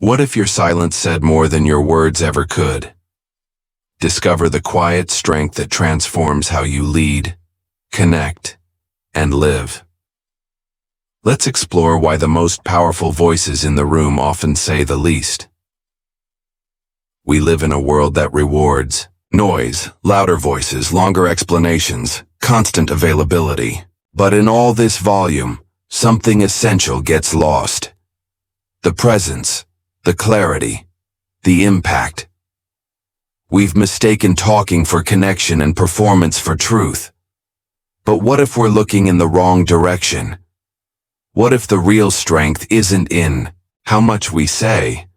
What if your silence said more than your words ever could? Discover the quiet strength that transforms how you lead, connect, and live. Let's explore why the most powerful voices in the room often say the least. We live in a world that rewards noise, louder voices, longer explanations, constant availability. But in all this volume, something essential gets lost. The presence, the clarity, the impact. We've mistaken talking for connection and performance for truth. But what if we're looking in the wrong direction? What if the real strength isn't in how much we say,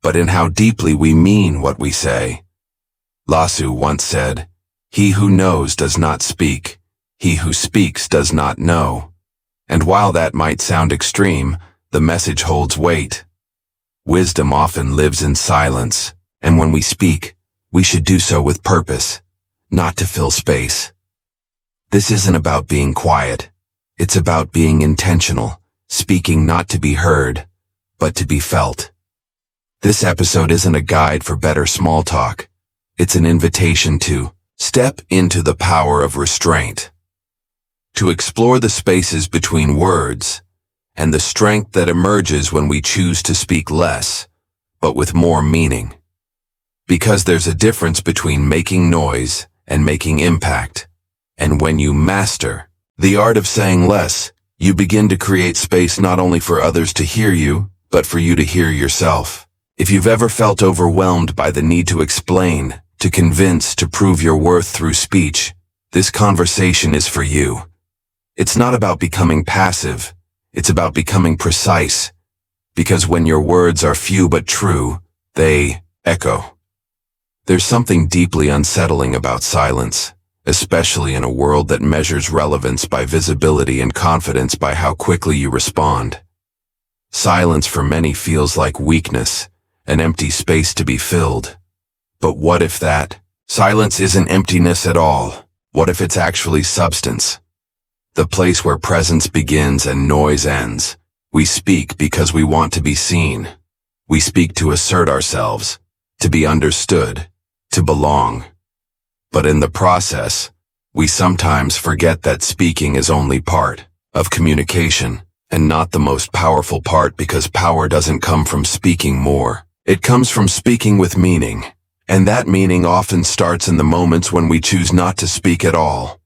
but in how deeply we mean what we say? Lasu once said, "He who knows does not speak. He who speaks does not know." And while that might sound extreme, the message holds weight. Wisdom often lives in silence, and when we speak, we should do so with purpose, not to fill space. This isn't about being quiet. It's about being intentional, speaking not to be heard, but to be felt. This episode isn't a guide for better small talk. It's an invitation to step into the power of restraint, to explore the spaces between words, and the strength that emerges when we choose to speak less, but with more meaning. Because there's a difference between making noise and making impact. And when you master the art of saying less, you begin to create space not only for others to hear you, but for you to hear yourself. If you've ever felt overwhelmed by the need to explain, to convince, to prove your worth through speech, this conversation is for you. It's not about becoming passive. It's about becoming precise. Because when your words are few but true, they echo. There's something deeply unsettling about silence, especially in a world that measures relevance by visibility and confidence by how quickly you respond. Silence for many feels like weakness, an empty space to be filled. But what if that silence isn't emptiness at all? What if it's actually substance? The place where presence begins and noise ends. We speak because we want to be seen. We speak to assert ourselves, to be understood, to belong. But in the process, we sometimes forget that speaking is only part of communication, and not the most powerful part, because power doesn't come from speaking more. It comes from speaking with meaning. And that meaning often starts in the moments when we choose not to speak at all.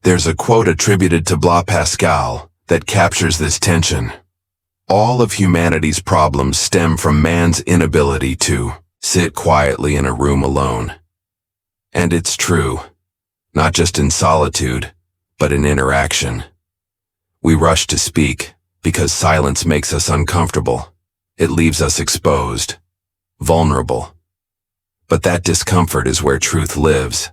There's a quote attributed to Blaise Pascal that captures this tension. All of humanity's problems stem from man's inability to sit quietly in a room alone. And it's true, not just in solitude, but in interaction. We rush to speak because silence makes us uncomfortable. It leaves us exposed, vulnerable. But that discomfort is where truth lives.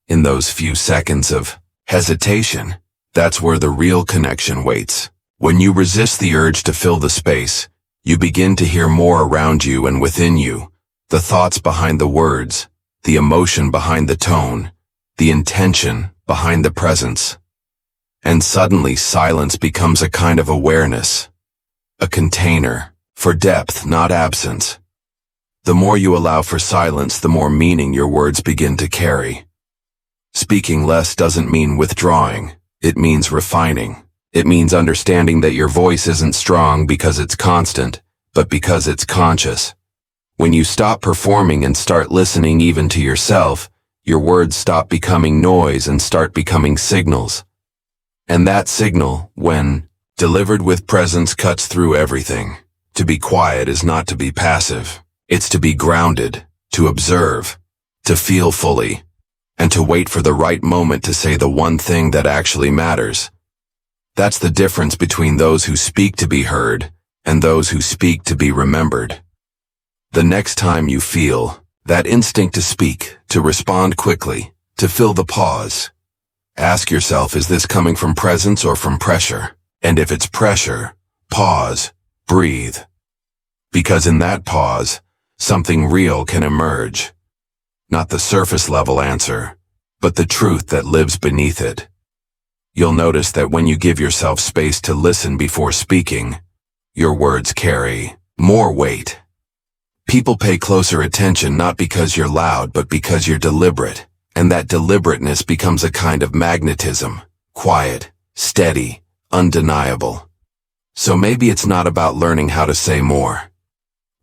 In those few seconds of hesitation, that's where the real connection waits. When you resist the urge to fill the space, you begin to hear more around you and within you, the thoughts behind the words, the emotion behind the tone, the intention behind the presence. And suddenly silence becomes a kind of awareness, a container for depth, not absence. The more you allow for silence, the more meaning your words begin to carry. Speaking less doesn't mean withdrawing. It means refining. It means understanding that your voice isn't strong because it's constant, but because it's conscious. When you stop performing and start listening even to yourself, your words stop becoming noise and start becoming signals. And that signal, when delivered with presence, cuts through everything. To be quiet is not to be passive. It's to be grounded, to observe, to feel fully, and to wait for the right moment to say the one thing that actually matters. That's the difference between those who speak to be heard and those who speak to be remembered. The next time you feel that instinct to speak, to respond quickly, to fill the pause, ask yourself, is this coming from presence or from pressure? And if it's pressure, pause, breathe. Because in that pause, something real can emerge. Not the surface level answer, but the truth that lives beneath it. You'll notice that when you give yourself space to listen before speaking, your words carry more weight, People pay closer attention not because you're loud, but because you're deliberate. And that deliberateness becomes a kind of magnetism. Quiet, steady, undeniable. So maybe it's not about learning how to say more.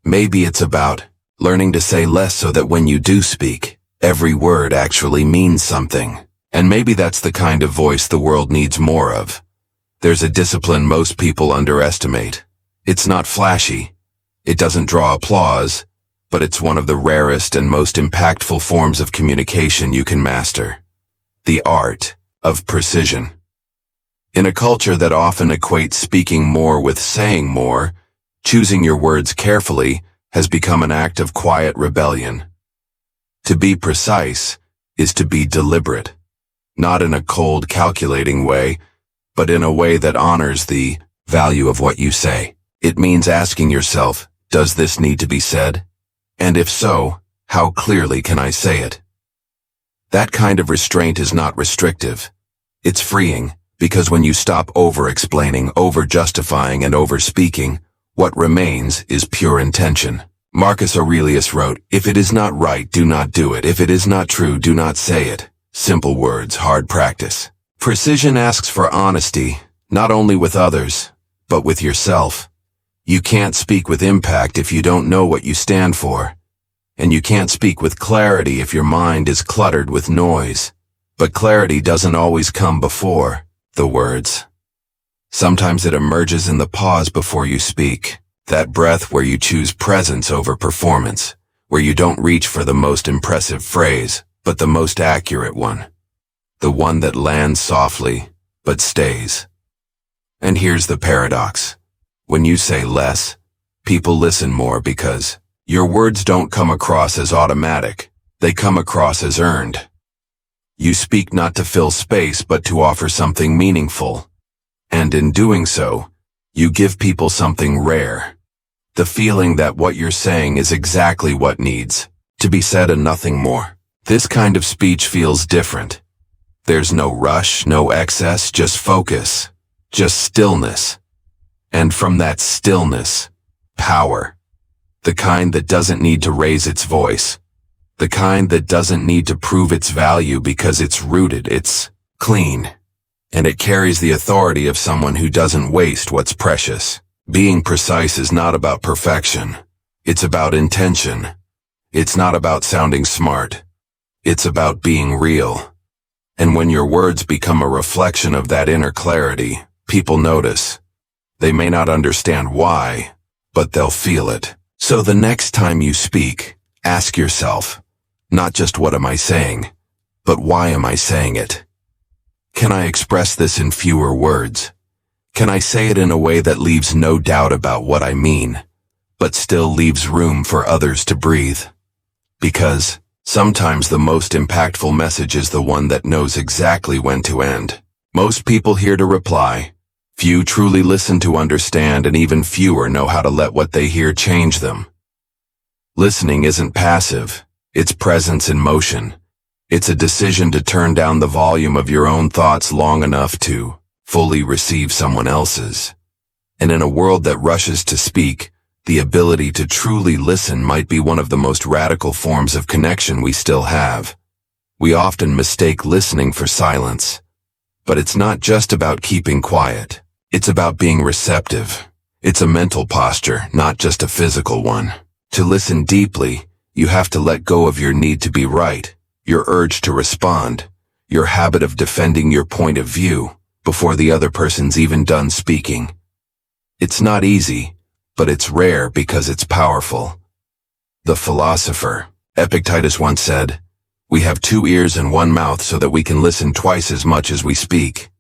Maybe it's about learning to say less so that when you do speak, every word actually means something. And maybe that's the kind of voice the world needs more of. There's a discipline most people underestimate. It's not flashy. It doesn't draw applause, but it's one of the rarest and most impactful forms of communication you can master. The art of precision. In a culture that often equates speaking more with saying more, choosing your words carefully has become an act of quiet rebellion. To be precise is to be deliberate, not in a cold, calculating way, but in a way that honors the value of what you say. It means asking yourself, does this need to be said? And if so, how clearly can I say it? That kind of restraint is not restrictive. It's freeing, because when you stop over-explaining, over-justifying, and over-speaking, what remains is pure intention. Marcus Aurelius wrote, "If it is not right, do not do it. If it is not true, do not say it." Simple words, hard practice. Precision asks for honesty, not only with others, but with yourself. You can't speak with impact if you don't know what you stand for. And you can't speak with clarity if your mind is cluttered with noise. But clarity doesn't always come before the words. Sometimes it emerges in the pause before you speak. That breath where you choose presence over performance, where you don't reach for the most impressive phrase, but the most accurate one. The one that lands softly, but stays. And here's the paradox. When you say less, people listen more because your words don't come across as automatic. They come across as earned. You speak not to fill space, but to offer something meaningful. And in doing so, you give people something rare. The feeling that what you're saying is exactly what needs to be said and nothing more. This kind of speech feels different. There's no rush, no excess, just focus, just stillness. And from that stillness, power. The kind that doesn't need to raise its voice. The kind that doesn't need to prove its value because it's rooted, it's clean. And it carries the authority of someone who doesn't waste what's precious. Being precise is not about perfection. It's about intention. It's not about sounding smart. It's about being real. And when your words become a reflection of that inner clarity, people notice. They may not understand why, but they'll feel it. So the next time you speak, ask yourself, not just what am I saying, but why am I saying it? Can I express this in fewer words? Can I say it in a way that leaves no doubt about what I mean, but still leaves room for others to breathe? Because sometimes the most impactful message is the one that knows exactly when to end. Most people hear to reply. Few truly listen to understand, and even fewer know how to let what they hear change them. Listening isn't passive, it's presence in motion. It's a decision to turn down the volume of your own thoughts long enough to fully receive someone else's. And in a world that rushes to speak, the ability to truly listen might be one of the most radical forms of connection we still have. We often mistake listening for silence. But it's not just about keeping quiet. It's about being receptive. It's a mental posture, not just a physical one. To listen deeply, you have to let go of your need to be right, your urge to respond, your habit of defending your point of view before the other person's even done speaking. It's not easy, but it's rare because it's powerful. The philosopher Epictetus once said, "We have 2 ears and 1 mouth so that we can listen twice as much as we speak."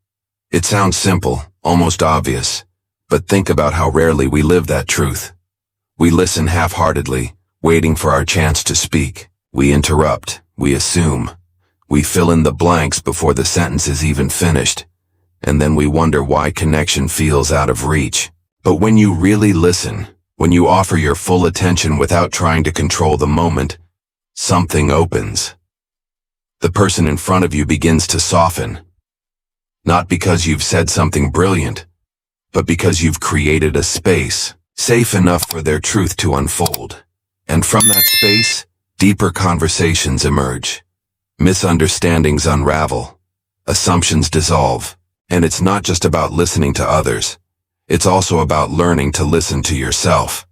It sounds simple, almost obvious, but think about how rarely we live that truth. We listen half-heartedly, waiting for our chance to speak. We interrupt, we assume, we fill in the blanks before the sentence is even finished, and then we wonder why connection feels out of reach. But when you really listen, when you offer your full attention without trying to control the moment, something opens. The person in front of you begins to soften. Not because you've said something brilliant, but because you've created a space safe enough for their truth to unfold. And from that space, deeper conversations emerge. Misunderstandings unravel. Assumptions dissolve. And it's not just about listening to others. It's also about learning to listen to yourself.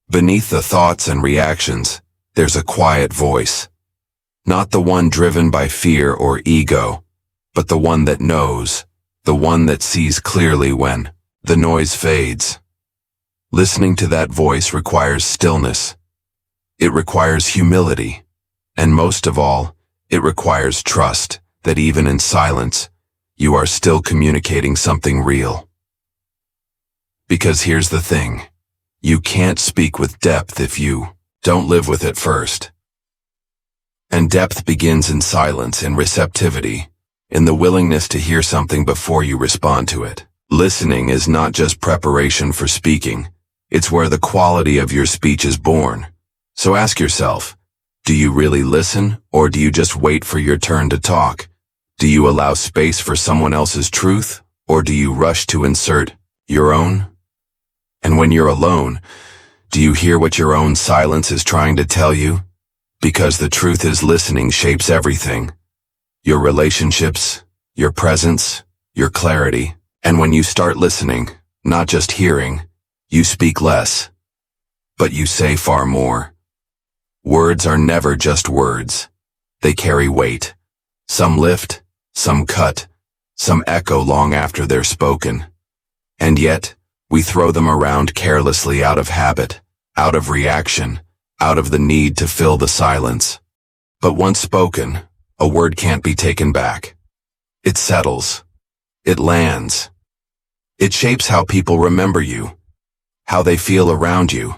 Beneath the thoughts and reactions, there's a quiet voice. Not the one driven by fear or ego, but the one that knows, the one that sees clearly when the noise fades. Listening to that voice requires stillness. It requires humility. And most of all, it requires trust that even in silence, you are still communicating something real. Because here's the thing. You can't speak with depth if you don't live with it first. And depth begins in silence, in receptivity, in the willingness to hear something before you respond to it. Listening is not just preparation for speaking. It's where the quality of your speech is born. So ask yourself, do you really listen, or do you just wait for your turn to talk? Do you allow space for someone else's truth, or do you rush to insert your own? And when you're alone, do you hear what your own silence is trying to tell you? Because the truth is, listening shapes everything. Your relationships, your presence, your clarity. And when you start listening, not just hearing, you speak less, but you say far more. Words are never just words. They carry weight. Some lift, some cut, some echo long after they're spoken. And yet, we throw them around carelessly out of habit, out of reaction, out of the need to fill the silence. But once spoken, a word can't be taken back. It settles. It lands. It shapes how people remember you, how they feel around you,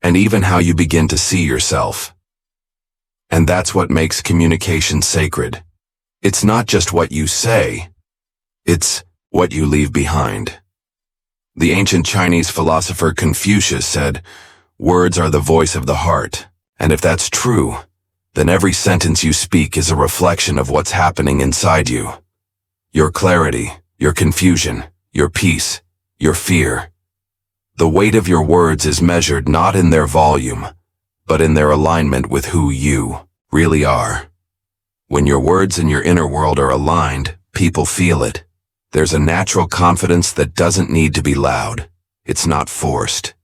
and even how you begin to see yourself. And that's what makes communication sacred. It's not just what you say, it's what you leave behind. The ancient Chinese philosopher Confucius said, "Words are the voice of the heart." And if that's true, then every sentence you speak is a reflection of what's happening inside you. Your clarity, your confusion, your peace, your fear. The weight of your words is measured not in their volume, but in their alignment with who you really are. When your words and your inner world are aligned, people feel it. There's a natural confidence that doesn't need to be loud. It's not forced.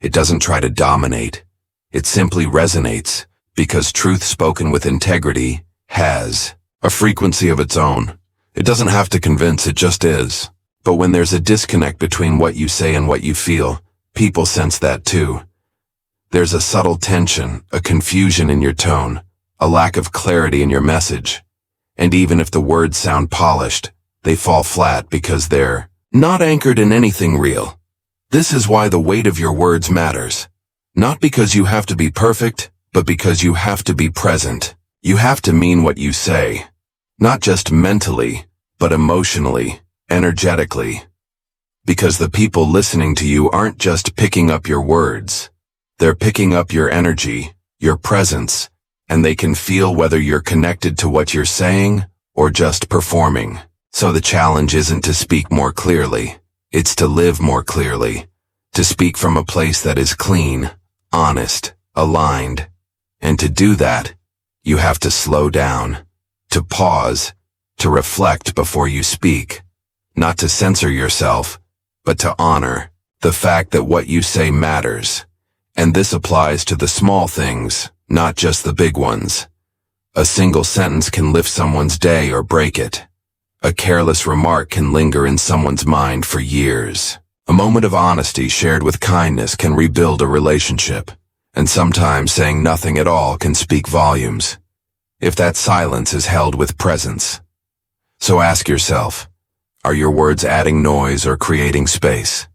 It doesn't try to dominate. It simply resonates, because truth spoken with integrity has a frequency of its own. It doesn't have to convince, it just is. But when there's a disconnect between what you say and what you feel, people sense that too. There's a subtle tension, a confusion in your tone, a lack of clarity in your message. And even if the words sound polished, they fall flat because they're not anchored in anything real. This is why the weight of your words matters. Not because you have to be perfect, but because you have to be present. You have to mean what you say. Not just mentally, but emotionally, energetically. Because the people listening to you aren't just picking up your words. They're picking up your energy, your presence, and they can feel whether you're connected to what you're saying or just performing. So the challenge isn't to speak more clearly. It's to live more clearly. To speak from a place that is clean, honest, aligned. And to do that, you have to slow down, to pause, to reflect before you speak. Not to censor yourself, but to honor the fact that what you say matters. And this applies to the small things, not just the big ones. A single sentence can lift someone's day or break it. A careless remark can linger in someone's mind for years. A moment of honesty shared with kindness can rebuild a relationship. And sometimes saying nothing at all can speak volumes, if that silence is held with presence. So ask yourself, are your words adding noise or creating space?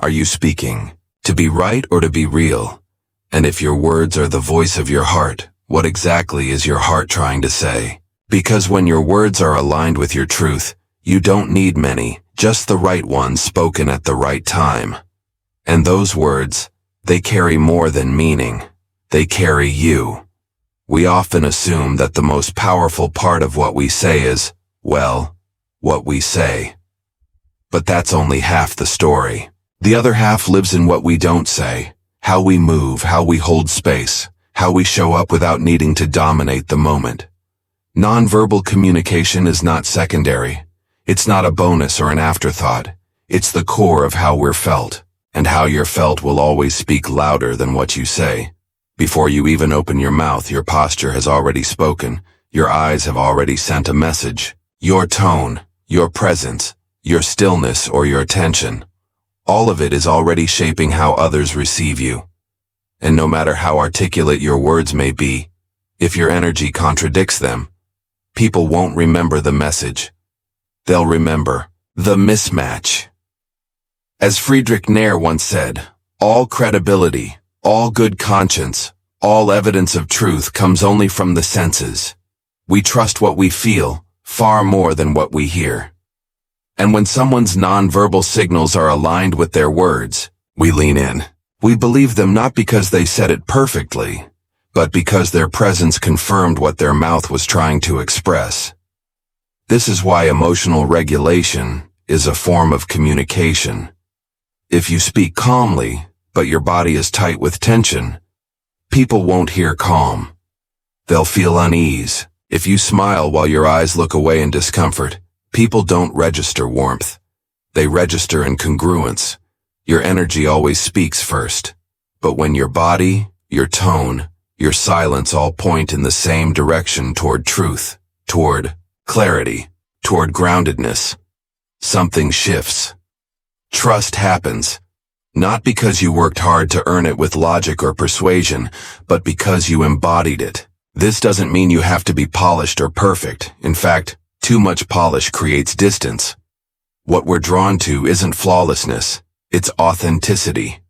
Are you speaking to be right or to be real? And if your words are the voice of your heart, what exactly is your heart trying to say? Because when your words are aligned with your truth, you don't need many, just the right ones spoken at the right time. And those words, they carry more than meaning. They carry you. We often assume that the most powerful part of what we say is, well, what we say. But that's only half the story. The other half lives in what we don't say, How we move, how we hold space, how we show up without needing to dominate the moment. Nonverbal communication is not secondary. It's not a bonus or an afterthought. It's the core of how we're felt, and how you're felt will always speak louder than what you say. Before you even open your mouth, your posture has already spoken. Your eyes have already sent a message. Your tone, your presence, your stillness or your tension, all of it is already shaping how others receive you. And no matter how articulate your words may be, if your energy contradicts them, people won't remember the message. They'll remember the mismatch. As Friedrich Nair once said, all credibility, all good conscience, all evidence of truth comes only from the senses. We trust what we feel far more than what we hear. And when someone's nonverbal signals are aligned with their words, we lean in. We believe them not because they said it perfectly, but because their presence confirmed what their mouth was trying to express. This is why emotional regulation is a form of communication. If you speak calmly, but your body is tight with tension, people won't hear calm. They'll feel unease. If you smile while your eyes look away in discomfort, people don't register warmth. They register incongruence. Your energy always speaks first. But when your body, your tone, your silence all point in the same direction toward truth, toward clarity, toward groundedness, something shifts. Trust happens. Not because you worked hard to earn it with logic or persuasion, but because you embodied it. This doesn't mean you have to be polished or perfect. In fact, too much polish creates distance. What we're drawn to isn't flawlessness, it's authenticity.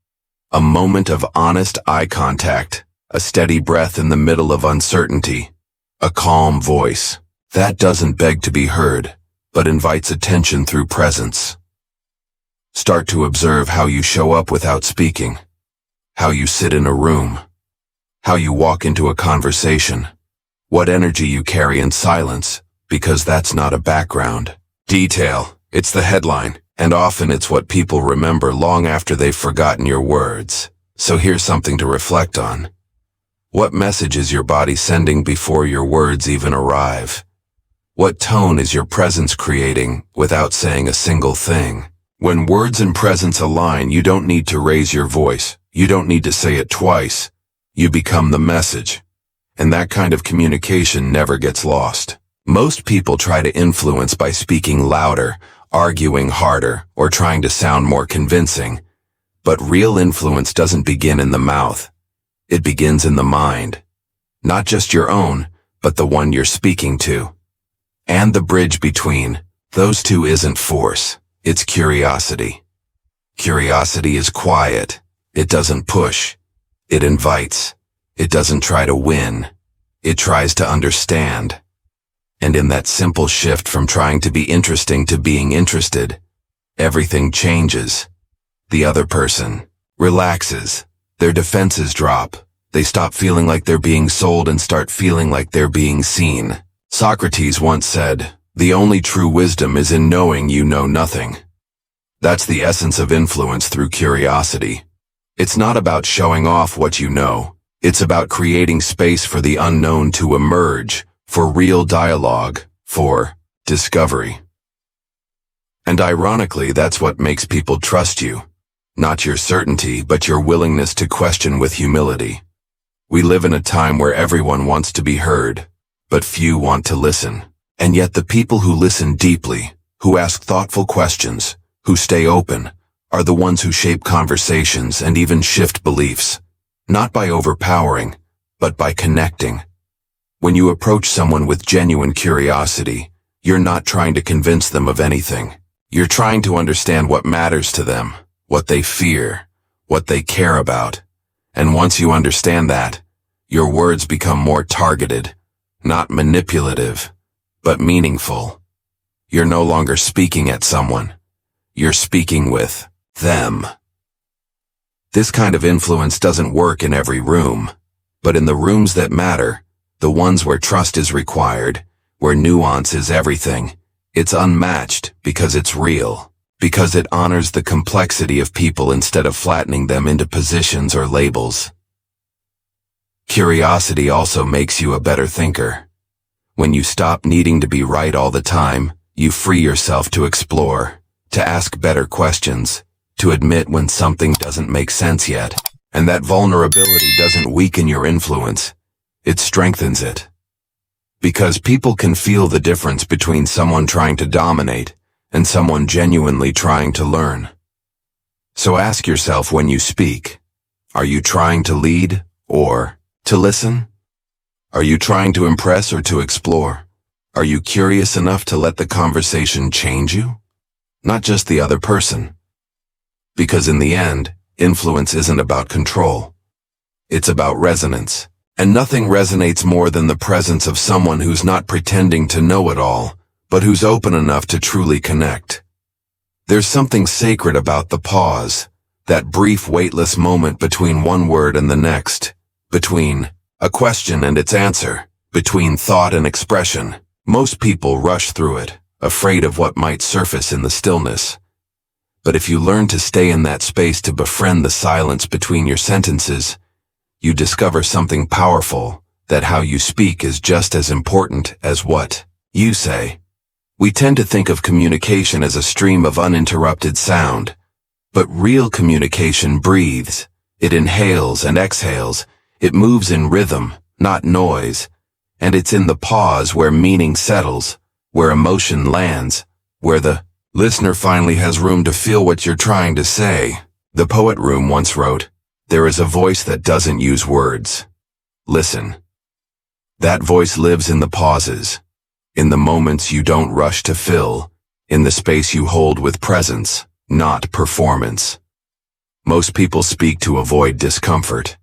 A moment of honest eye contact, a steady breath in the middle of uncertainty, a calm voice that doesn't beg to be heard, but invites attention through presence. Start to observe how you show up without speaking, how you sit in a room, how you walk into a conversation, what energy you carry in silence, because that's not a background detail, it's the headline, and often it's what people remember long after they've forgotten your words. So here's something to reflect on. What message is your body sending before your words even arrive? What tone is your presence creating without saying a single thing? When words and presence align, you don't need to raise your voice. You don't need to say it twice. You become the message. And that kind of communication never gets lost. Most people try to influence by speaking louder, arguing harder, or trying to sound more convincing. But real influence doesn't begin in the mouth. It begins in the mind. Not just your own, but the one you're speaking to. And the bridge between those two isn't force, it's curiosity. Curiosity is quiet. It doesn't push. It invites. It doesn't try to win. It tries to understand. And in that simple shift from trying to be interesting to being interested, everything changes. The other person relaxes. Their defenses drop. They stop feeling like they're being sold and start feeling like they're being seen. Socrates once said, "The only true wisdom is in knowing you know nothing." That's the essence of influence through curiosity. It's not about showing off what you know. It's about creating space for the unknown to emerge, for real dialogue, for discovery. And ironically, that's what makes people trust you. Not your certainty, but your willingness to question with humility. We live in a time where everyone wants to be heard, but few want to listen. And yet the people who listen deeply, who ask thoughtful questions, who stay open, are the ones who shape conversations and even shift beliefs. Not by overpowering, but by connecting. When you approach someone with genuine curiosity, you're not trying to convince them of anything. You're trying to understand what matters to them, what they fear, what they care about. And once you understand that, your words become more targeted, not manipulative, but meaningful. You're no longer speaking at someone. You're speaking with them. This kind of influence doesn't work in every room, but in the rooms that matter, the ones where trust is required, where nuance is everything, it's unmatched because it's real. because it honors the complexity of people instead of flattening them into positions or labels. Curiosity also makes you a better thinker. When you stop needing to be right all the time, you free yourself to explore, to ask better questions, to admit when something doesn't make sense yet. And that vulnerability doesn't weaken your influence, it strengthens it. Because people can feel the difference between someone trying to dominate and someone genuinely trying to learn. So ask yourself when you speak, are you trying to lead or to listen? Are you trying to impress or to explore? Are you curious enough to let the conversation change you? Not just the other person. Because in the end, influence isn't about control. It's about resonance. And nothing resonates more than the presence of someone who's not pretending to know it all, but who's open enough to truly connect. There's something sacred about the pause, that brief weightless moment between one word and the next, between a question and its answer, between thought and expression. Most people rush through it, afraid of what might surface in the stillness. But if you learn to stay in that space to befriend the silence between your sentences, you discover something powerful, that how you speak is just as important as what you say. We tend to think of communication as a stream of uninterrupted sound, but real communication breathes, it inhales and exhales, it moves in rhythm, not noise, and it's in the pause where meaning settles, where emotion lands, where the listener finally has room to feel what you're trying to say. The poet Room once wrote, "There is a voice that doesn't use words. Listen." That voice lives in the pauses, in the moments you don't rush to fill, in the space you hold with presence, not performance. Most people speak to avoid discomfort.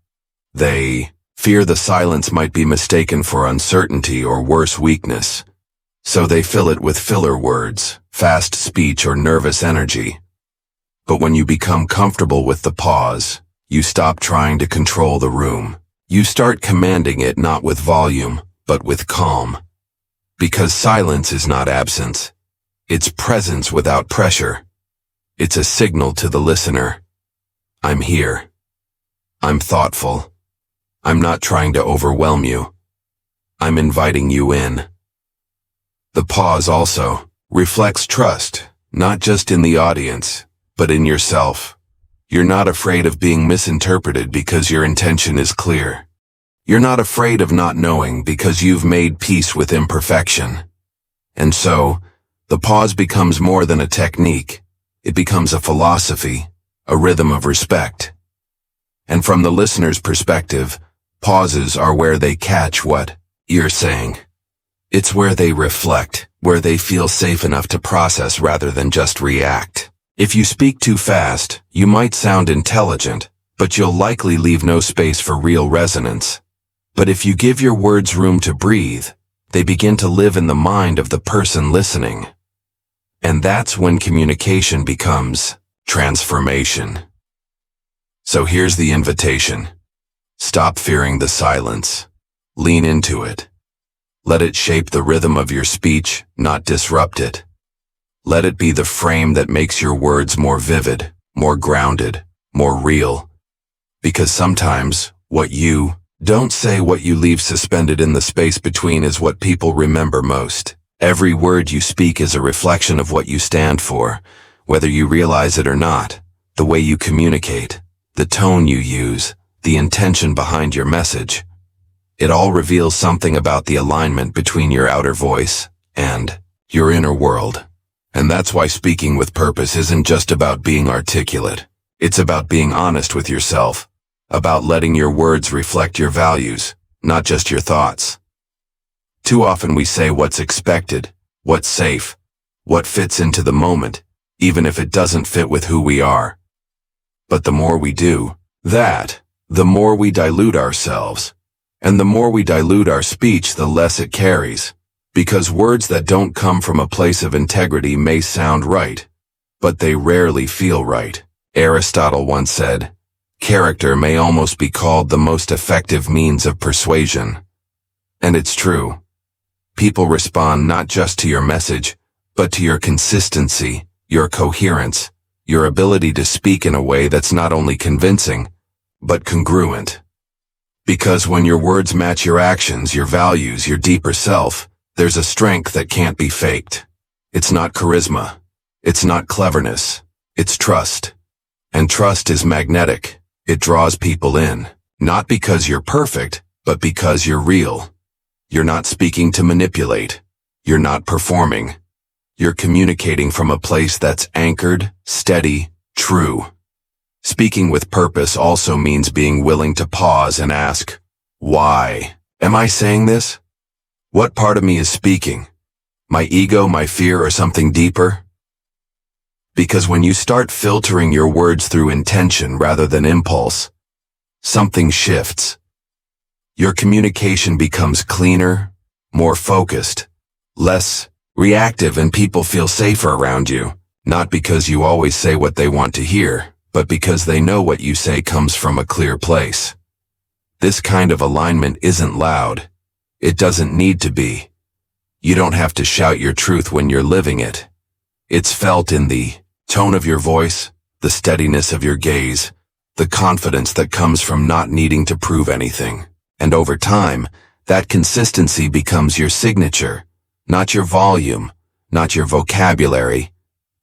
They fear the silence might be mistaken for uncertainty or worse, weakness. So they fill it with filler words, fast speech or nervous energy. But when you become comfortable with the pause, you stop trying to control the room. You start commanding it not with volume, but with calm. Because silence is not absence. It's presence without pressure. It's a signal to the listener. I'm here. I'm thoughtful. I'm not trying to overwhelm you. I'm inviting you in. The pause also reflects trust, not just in the audience, but in yourself. You're not afraid of being misinterpreted because your intention is clear. You're not afraid of not knowing because you've made peace with imperfection. And so, the pause becomes more than a technique. It becomes a philosophy, a rhythm of respect. And from the listener's perspective, pauses are where they catch what you're saying. It's where they reflect, where they feel safe enough to process rather than just react. If you speak too fast, you might sound intelligent, but you'll likely leave no space for real resonance. But if you give your words room to breathe, they begin to live in the mind of the person listening. And that's when communication becomes transformation. So here's the invitation. Stop fearing the silence. Lean into it. Let it shape the rhythm of your speech, not disrupt it. Let it be the frame that makes your words more vivid, more grounded, more real. Because sometimes, what you don't say, what you leave suspended in the space between, is what people remember most. Every word you speak is a reflection of what you stand for, whether you realize it or not. The way you communicate, the tone you use, the intention behind your message. It all reveals something about the alignment between your outer voice and your inner world. And that's why speaking with purpose isn't just about being articulate. It's about being honest with yourself, about letting your words reflect your values, not just your thoughts. Too often we say what's expected, what's safe, what fits into the moment, even if it doesn't fit with who we are. But the more we do that, the more we dilute ourselves. And the more we dilute our speech, the less it carries. Because words that don't come from a place of integrity may sound right, but they rarely feel right. Aristotle once said, "Character may almost be called the most effective means of persuasion." And it's true. People respond not just to your message, but to your consistency, your coherence, your ability to speak in a way that's not only convincing, but congruent. Because when your words match your actions, your values, your deeper self, there's a strength that can't be faked. It's not charisma. It's not cleverness. It's trust. And trust is magnetic. It draws people in, not because you're perfect, but because you're real. You're not speaking to manipulate. You're not performing. You're communicating from a place that's anchored, steady, true. Speaking with purpose also means being willing to pause and ask, why? Am I saying this? What part of me is speaking? My ego, my fear, or something deeper? Because when you start filtering your words through intention rather than impulse, something shifts. Your communication becomes cleaner, more focused, less reactive, and people feel safer around you, not because you always say what they want to hear, but because they know what you say comes from a clear place. This kind of alignment isn't loud. It doesn't need to be. You don't have to shout your truth when you're living it. It's felt in the tone of your voice, the steadiness of your gaze, the confidence that comes from not needing to prove anything. And over time, that consistency becomes your signature, not your volume, not your vocabulary,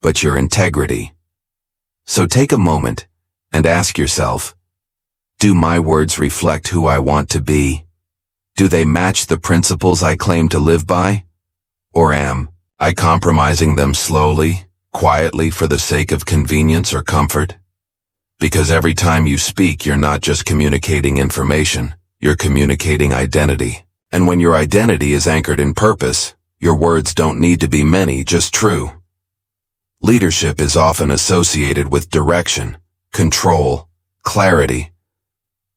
but your integrity. So take a moment and ask yourself, do my words reflect who I want to be? Do they match the principles I claim to live by? Or am I compromising them slowly, quietly for the sake of convenience or comfort? Because every time you speak, you're not just communicating information, you're communicating identity. And when your identity is anchored in purpose, your words don't need to be many, just true. Leadership is often associated with direction, control, clarity.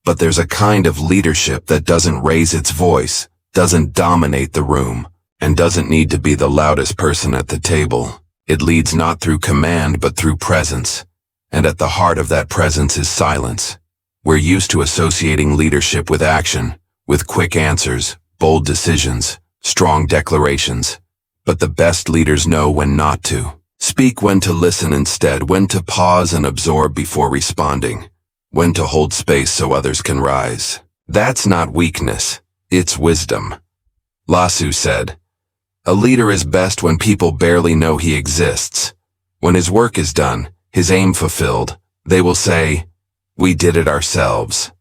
But there's a kind of leadership that doesn't raise its voice, doesn't dominate the room, and doesn't need to be the loudest person at the table. It leads not through command but through presence. And at the heart of that presence is silence. We're used to associating leadership with action, with quick answers, bold decisions, strong declarations. But the best leaders know when not to speak, when to listen instead, when to pause and absorb before responding, when to hold space so others can rise. That's not weakness, it's wisdom. Lasu said, "A leader is best when people barely know he exists. When his work is done, his aim fulfilled, they will say, 'We did it ourselves.'"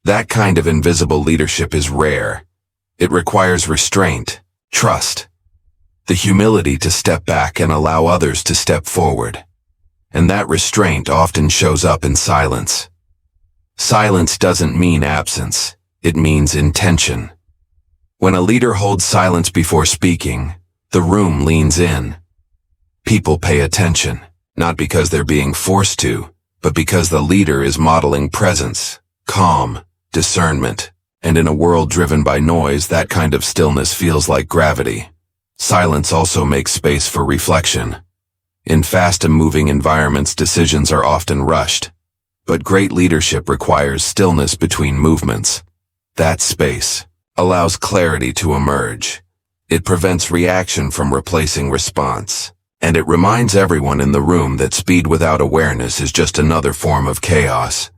That kind of invisible leadership is rare. It requires restraint, trust, the humility to step back and allow others to step forward. And that restraint often shows up in silence. Silence doesn't mean absence, it means intention. When a leader holds silence before speaking, the room leans in. People pay attention, not because they're being forced to, but because the leader is modeling presence, calm, discernment. And in a world driven by noise, that kind of stillness feels like gravity. Silence also makes space for reflection. In fast and moving environments, decisions are often rushed. But great leadership requires stillness between movements. That space allows clarity to emerge. It prevents reaction from replacing response. And it reminds everyone in the room that speed without awareness is just another form of chaos.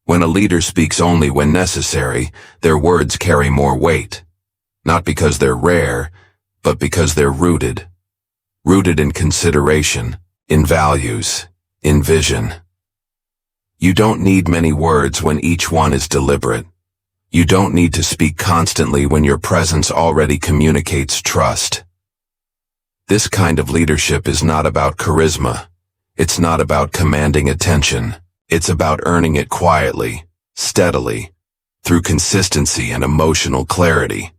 When a leader speaks only when necessary, their words carry more weight. Not because they're rare, but because they're rooted. Rooted in consideration, in values, in vision. You don't need many words when each one is deliberate. You don't need to speak constantly when your presence already communicates trust. This kind of leadership is not about charisma. It's not about commanding attention. It's about earning it quietly, steadily, through consistency and emotional clarity.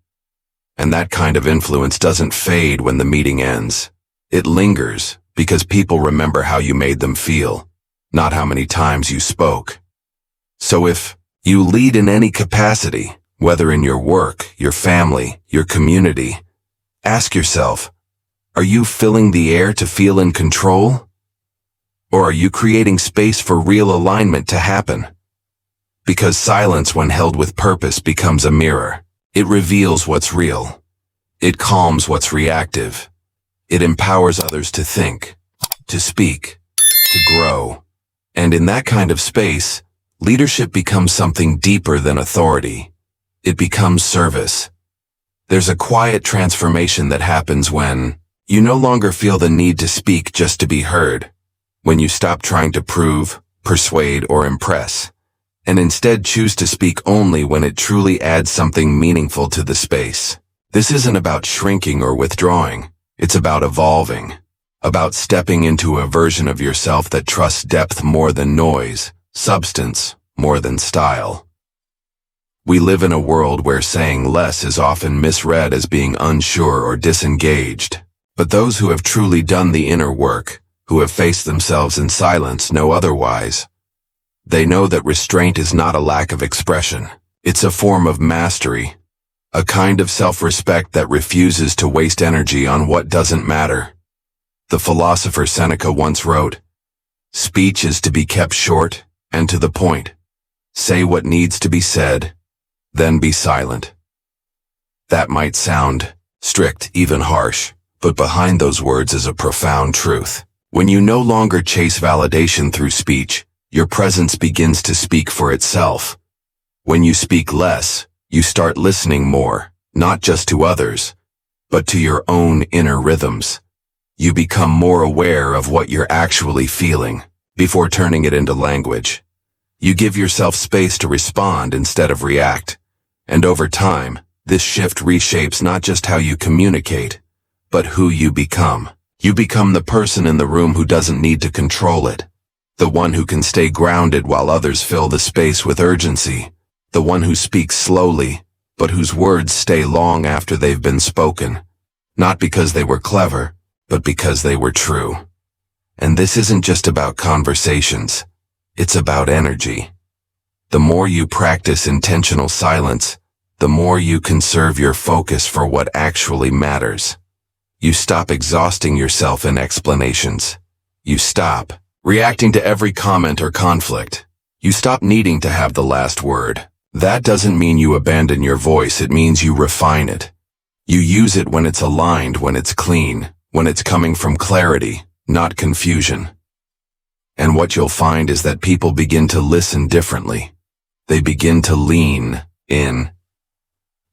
And that kind of influence doesn't fade when the meeting ends. It lingers because people remember how you made them feel, not how many times you spoke. So if you lead in any capacity, whether in your work, your family, your community, ask yourself, are you filling the air to feel in control? Or are you creating space for real alignment to happen? Because silence, when held with purpose, becomes a mirror. It reveals what's real. It calms what's reactive. It empowers others to think. to speak, to grow. And in that kind of space, leadership becomes something deeper than authority. It becomes service. There's a quiet transformation that happens when you no longer feel the need to speak just to be heard, when you stop trying to prove, persuade, or impress, and instead choose to speak only when it truly adds something meaningful to the space. This isn't about shrinking or withdrawing. It's about evolving, about stepping into a version of yourself that trusts depth more than noise, substance more than style. We live in a world where saying less is often misread as being unsure or disengaged, but those who have truly done the inner work, who have faced themselves in silence, know otherwise. They know that restraint is not a lack of expression. It's a form of mastery, a kind of self-respect that refuses to waste energy on what doesn't matter. The philosopher Seneca once wrote, "Speech is to be kept short and to the point. Say what needs to be said, then be silent." That might sound strict, even harsh, but behind those words is a profound truth. When you no longer chase validation through speech, your presence begins to speak for itself. When you speak less, you start listening more, not just to others, but to your own inner rhythms. You become more aware of what you're actually feeling before turning it into language. You give yourself space to respond instead of react. And over time, this shift reshapes not just how you communicate, but who you become. You become the person in the room who doesn't need to control it. The one who can stay grounded while others fill the space with urgency. The one who speaks slowly, but whose words stay long after they've been spoken. Not because they were clever, but because they were true. And this isn't just about conversations. It's about energy. The more you practice intentional silence, the more you conserve your focus for what actually matters. You stop exhausting yourself in explanations. You stop reacting to every comment or conflict. You stop needing to have the last word. That doesn't mean you abandon your voice, it means you refine it. You use it when it's aligned, when it's clean, when it's coming from clarity, not confusion. And what you'll find is that people begin to listen differently. They begin to lean in.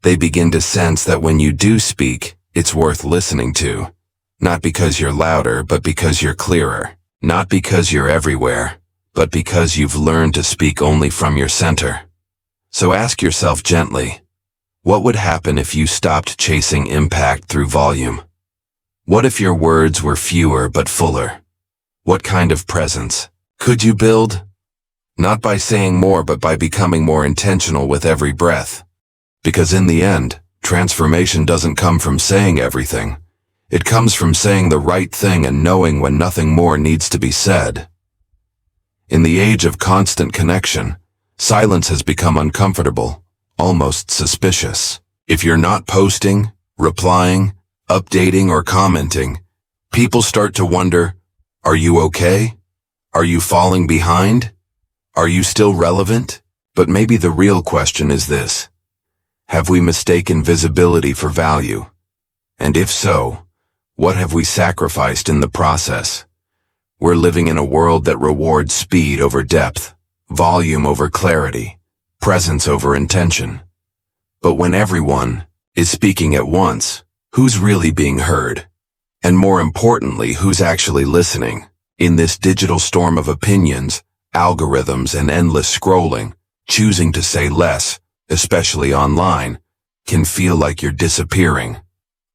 They begin to sense that when you do speak, it's worth listening to. Not because you're louder, but because you're clearer. Not because you're everywhere, but because you've learned to speak only from your center. So ask yourself gently, what would happen if you stopped chasing impact through volume? What if your words were fewer but fuller? What kind of presence could you build? Not by saying more, but by becoming more intentional with every breath. Because in the end, transformation doesn't come from saying everything. It comes from saying the right thing and knowing when nothing more needs to be said. In the age of constant connection, silence has become uncomfortable, almost suspicious. If you're not posting, replying, updating, or commenting, people start to wonder, are you okay? Are you falling behind? Are you still relevant? But maybe the real question is this: have we mistaken visibility for value? And if so, what have we sacrificed in the process? We're living in a world that rewards speed over depth, volume over clarity, presence over intention. But when everyone is speaking at once, who's really being heard? And more importantly, who's actually listening? In this digital storm of opinions, algorithms, and endless scrolling, choosing to say less, especially online, can feel like you're disappearing.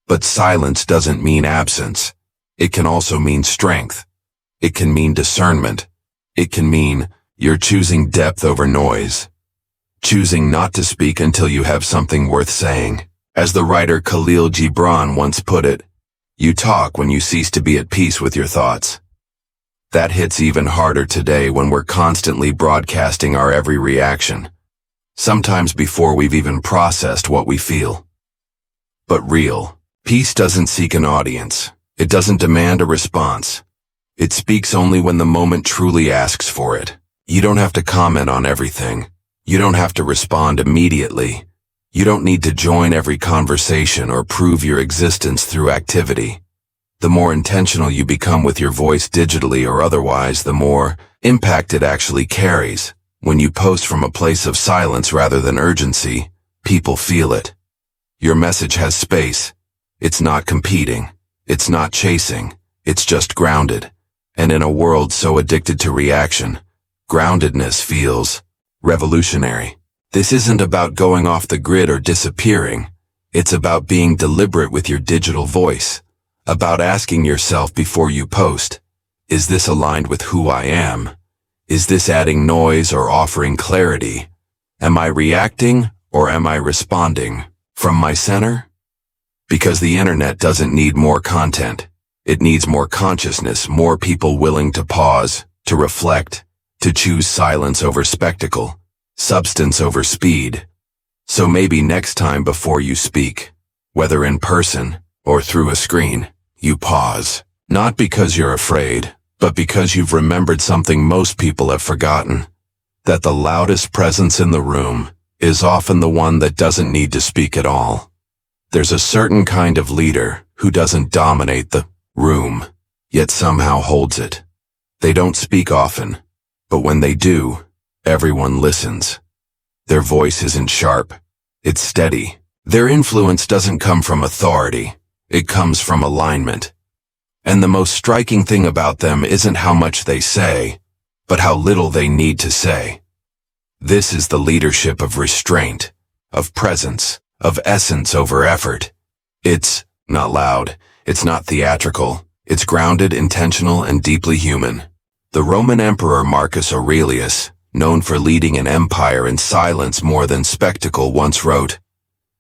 But silence doesn't mean absence. It can also mean strength. It can mean discernment. It can mean you're choosing depth over noise. Choosing not to speak until you have something worth saying. As the writer Khalil Gibran once put it, you talk when you cease to be at peace with your thoughts. That hits even harder today when we're constantly broadcasting our every reaction, sometimes before we've even processed what we feel. But real peace doesn't seek an audience. It doesn't demand a response. It speaks only when the moment truly asks for it. You don't have to comment on everything. You don't have to respond immediately. You don't need to join every conversation or prove your existence through activity. The more intentional you become with your voice digitally or otherwise, the more impact it actually carries. When you post from a place of silence rather than urgency, people feel it. Your message has space. It's not competing. It's not chasing. It's just grounded. And in a world so addicted to reaction, groundedness feels revolutionary. This isn't about going off the grid or disappearing. It's about being deliberate with your digital voice, about asking yourself before you post, is this aligned with who I am? Is this adding noise or offering clarity? Am I reacting or am I responding from my center? Because the internet doesn't need more content. It needs more consciousness, more people willing to pause, to reflect, to choose silence over spectacle, substance over speed. So maybe next time before you speak, whether in person or through a screen, you pause. Not because you're afraid, but because you've remembered something most people have forgotten. That the loudest presence in the room is often the one that doesn't need to speak at all. There's a certain kind of leader who doesn't dominate the room, yet somehow holds it. They don't speak often, but when they do, everyone listens. Their voice isn't sharp, it's steady. Their influence doesn't come from authority, it comes from alignment. And the most striking thing about them isn't how much they say, but how little they need to say. This is the leadership of restraint, of presence, of essence over effort. It's not loud, it's not theatrical, it's grounded, intentional, and deeply human. The Roman Emperor Marcus Aurelius, known for leading an empire in silence more than spectacle, once wrote,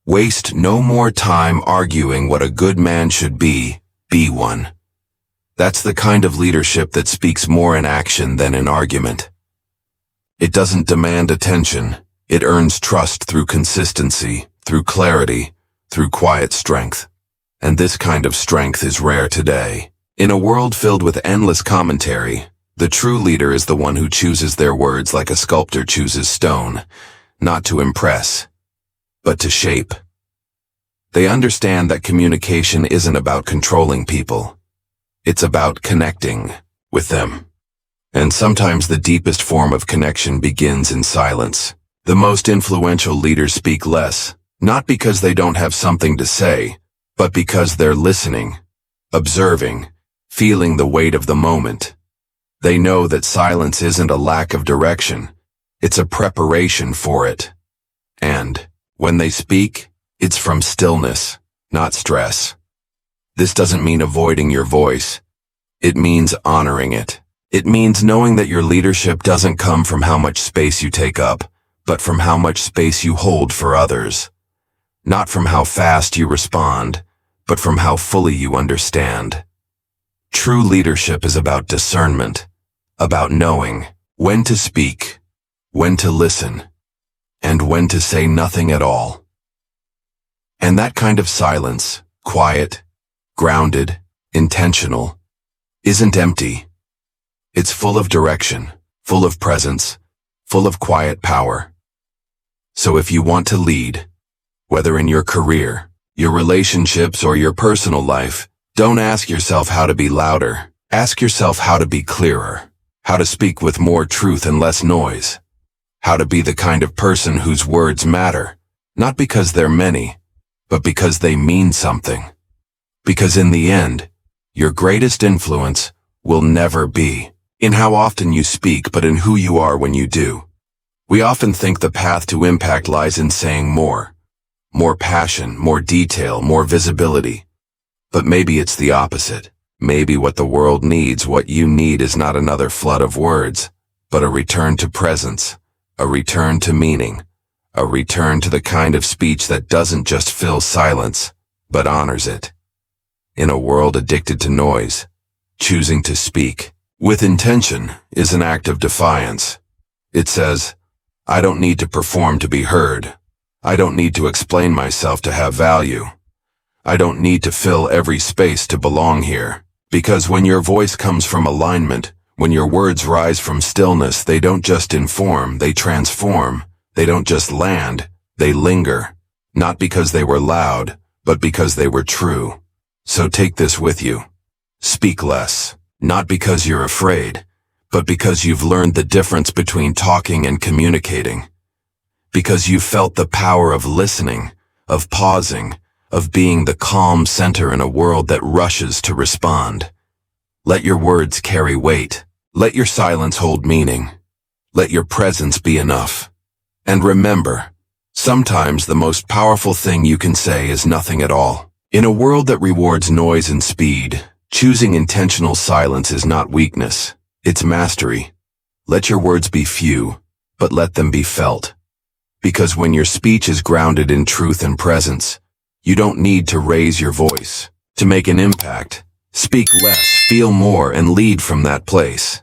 "Waste no more time arguing what a good man should be one." That's the kind of leadership that speaks more in action than in argument. It doesn't demand attention. It earns trust through consistency, through clarity, through quiet strength. And this kind of strength is rare today. In a world filled with endless commentary, the true leader is the one who chooses their words like a sculptor chooses stone, not to impress, but to shape. They understand that communication isn't about controlling people. It's about connecting with them. And sometimes the deepest form of connection begins in silence. The most influential leaders speak less, not because they don't have something to say, but because they're listening, observing, feeling the weight of the moment. They know that silence isn't a lack of direction, it's a preparation for it. And when they speak, it's from stillness, not stress. This doesn't mean avoiding your voice. It means honoring it. It means knowing that your leadership doesn't come from how much space you take up, but from how much space you hold for others. Not from how fast you respond, but from how fully you understand. True leadership is about discernment, about knowing when to speak, when to listen, and when to say nothing at all. And that kind of silence, quiet, grounded, intentional, isn't empty. It's full of direction, full of presence, full of quiet power. So if you want to lead, whether in your career, your relationships, or your personal life, don't ask yourself how to be louder. Ask yourself how to be clearer, how to speak with more truth and less noise, how to be the kind of person whose words matter, not because they're many, but because they mean something. Because in the end, your greatest influence will never be in how often you speak, but in who you are when you do. We often think the path to impact lies in saying more passion, more detail, more visibility. But maybe it's the opposite. Maybe what the world needs, what you need, is not another flood of words, but a return to presence, a return to meaning, a return to the kind of speech that doesn't just fill silence, but honors it. In a world addicted to noise, choosing to speak with intention is an act of defiance. It says, I don't need to perform to be heard. I don't need to explain myself to have value. I don't need to fill every space to belong here. Because when your voice comes from alignment, when your words rise from stillness, they don't just inform, they transform. They don't just land, they linger. Not because they were loud, but because they were true. So take this with you. Speak less, not because you're afraid, but because you've learned the difference between talking and communicating. Because you've felt the power of listening, of pausing, of being the calm center in a world that rushes to respond. Let your words carry weight. Let your silence hold meaning. Let your presence be enough. And remember, sometimes the most powerful thing you can say is nothing at all. In a world that rewards noise and speed, choosing intentional silence is not weakness, it's mastery. Let your words be few, but let them be felt. Because when your speech is grounded in truth and presence, you don't need to raise your voice. To make an impact, speak less, feel more, and lead from that place.